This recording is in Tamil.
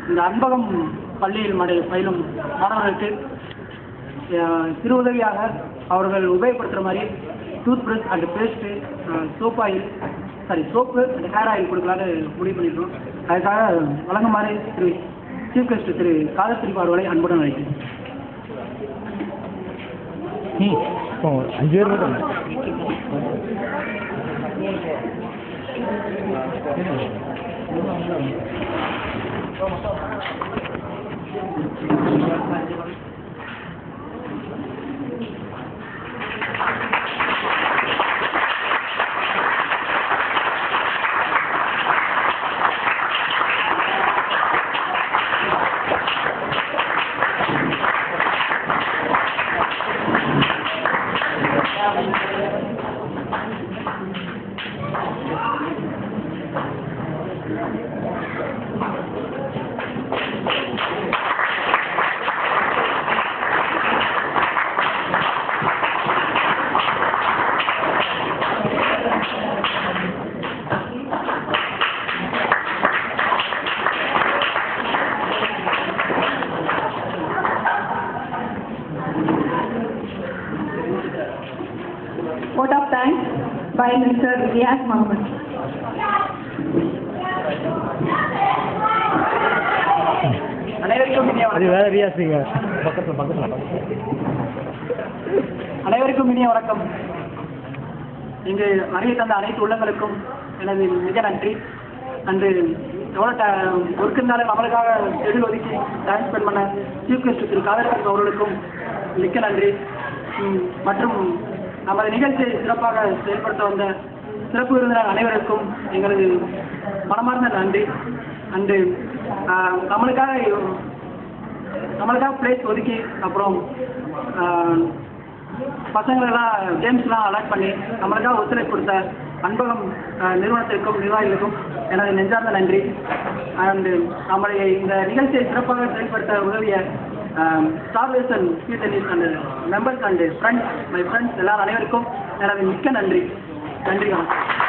இந்த அன்பகம் பள்ளியில் பயிலும் மாணவர்களுக்கு சிறு உதவியாக அவர்கள் உபயோகப்படுத்துகிற மாதிரி tooth brush and paste soap and hair oil கொடுக்கலான்னு முடிவு பண்ணியிருக்கோம். அதுக்காக வழங்குமாறு திரு சீஃப் கெஸ்ட் திரு காதர் திரிபாடு அவர்களை அன்புடன் அழைக்கிறேன். 5 பேர் மட்டும் Vote of thanks by Mr. Riyaz Mohammed. அனைவருக்கும் இனிய வணக்கம். இங்கு வருகை தந்த அனைத்து உள்ளங்களுக்கும் எனது மிக நன்றி. அன்று எவ்வளோ ஒர்க் இருந்தாலும் நம்மளுக்காக ஷெடியூல் ஒதுக்கி டைம் ஸ்பெண்ட் பண்ண சீஃப் கெஸ்ட் திரு காதர் அவர்களுக்கும் மிக்க நன்றி. மற்றும் நமது நிகழ்ச்சியை சிறப்பாக செயல்படுத்த வந்த சிறப்பு விருந்தினர் அனைவருக்கும் எங்களது மனமார்ந்த நன்றி. அன்று நம்மளுக்காக பிளேஸ் ஒதுக்கி அப்புறம் பசங்களெல்லாம் கேம்ஸ்லாம் அலாட் பண்ணி நம்மளுக்காக ஒத்துழைப்பு கொடுத்த அன்பகம் நிறுவனத்திற்கும் நிர்வாகிகளுக்கும் எனது நெஞ்சார்ந்த நன்றி. அண்டு நம்முடைய இந்த நிகழ்ச்சியை சிறப்பாக செயல்படுத்த உதவிய Starways and speed tennis and members and friends எல்லாரும் அனைவருக்கும் எனது மிக்க நன்றி. நன்றி வணக்கம்.